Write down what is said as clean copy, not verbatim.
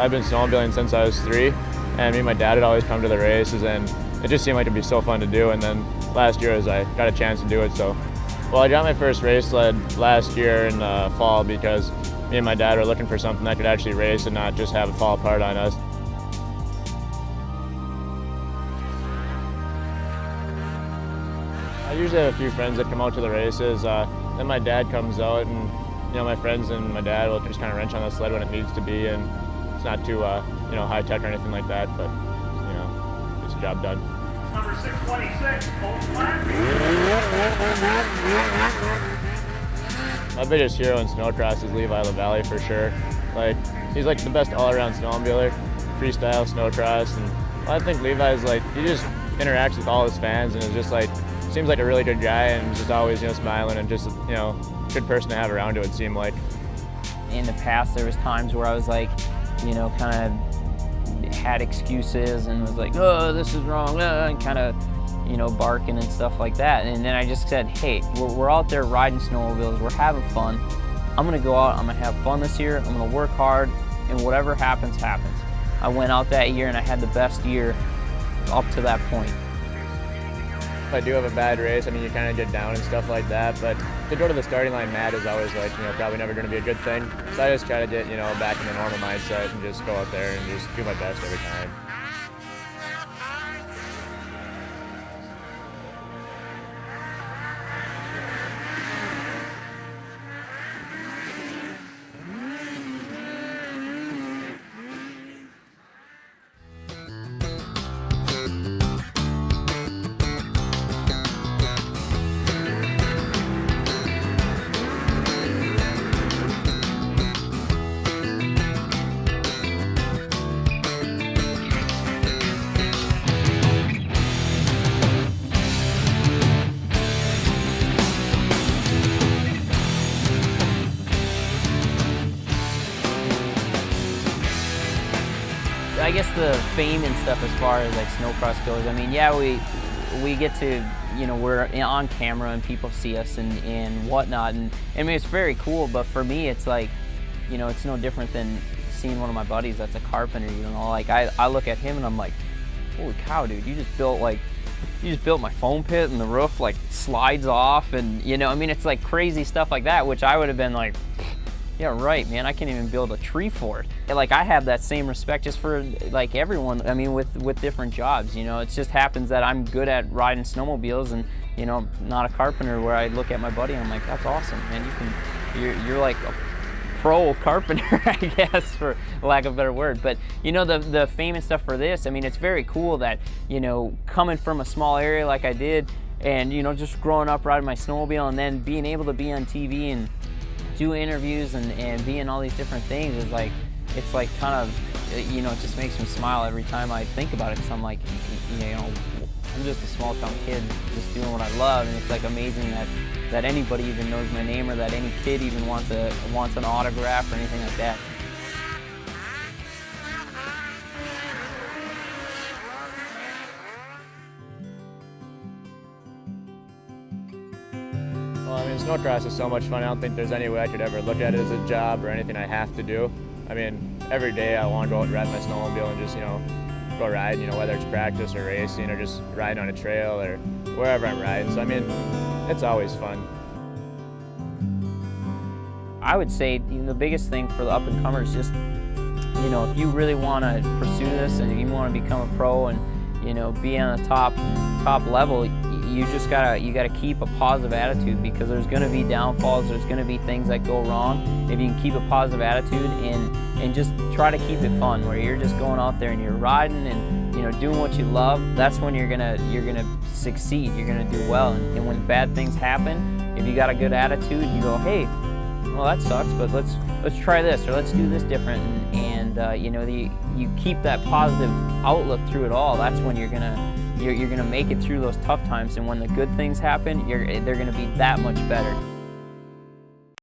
I've been snowmobiling since I was 3, and me and my dad had always come to the races, and it just seemed like it'd be so fun to do. And then last year, as I got a chance to do it, well, I got my first race sled last year in the fall because me and my dad were looking for something that could actually race and not just have it fall apart on us. I usually have a few friends that come out to the races. Then my dad comes out, and my friends and my dad will just kind of wrench on the sled when it needs to be, and it's not too high tech or anything like that, but gets the job done. Number 626, Old Flat. My biggest hero in Snowcross is Levi LaValle for sure. He's the best all-around snowmobiler, freestyle, Snowcross, and I think Levi's he just interacts with all his fans and is just seems like a really good guy and just always smiling and just good person to have around, it would seem like. In the past there was times where I was kind of had excuses and was oh, this is wrong, and kind of barking and stuff like that. And then I just said, hey, we're out there riding snowmobiles, we're having fun. I'm gonna go out, I'm gonna have fun this year, I'm gonna work hard, and whatever happens, happens. I went out that year and I had the best year up to that point. If I do have a bad race, you kind of get down and stuff like that, but to go to the starting line mad is always probably never going to be a good thing. So I just try to get, back in the normal mindset and just go out there and just do my best every time. I guess the fame and stuff as far as Snowcross goes, yeah, we get to, we're on camera and people see us and whatnot, and it's very cool, but for me it's it's no different than seeing one of my buddies that's a carpenter, I look at him and I'm like, holy cow, dude, you just built my foam pit and the roof slides off, and it's crazy stuff like that, which I would have been like, yeah, right, man, I can't even build a tree for it. I have that same respect just for everyone, with different jobs, it just happens that I'm good at riding snowmobiles and, not a carpenter, where I look at my buddy and I'm like, that's awesome, man, you're like a pro carpenter, I guess, for lack of a better word. But, the fame and stuff for this, it's very cool that, coming from a small area like I did, and, just growing up riding my snowmobile and then being able to be on TV and do interviews and be in all these different things is it's kind of, it just makes me smile every time I think about it, because I'm I'm just a small town kid just doing what I love, and it's amazing that anybody even knows my name, or that any kid even wants an autograph or anything like that. Well, Snowcross is so much fun. I don't think there's any way I could ever look at it as a job or anything I have to do. Every day I want to go out and ride my snowmobile and just, go ride, whether it's practice or racing or just riding on a trail or wherever I'm riding. So, it's always fun. I would say the biggest thing for the up-and-comers is just, if you really want to pursue this and you want to become a pro and, be on the top level, you gotta keep a positive attitude, because there's gonna be downfalls, there's gonna be things that go wrong. If you can keep a positive attitude and just try to keep it fun, where you're just going out there and you're riding and doing what you love, that's when you're gonna succeed, you're gonna do well. And when bad things happen, if you got a good attitude, you go, hey, well, that sucks, but let's try this, or let's do this different, and you keep that positive outlook through it all. That's when you're gonna make it through those tough times, and when the good things happen, they're gonna be that much better.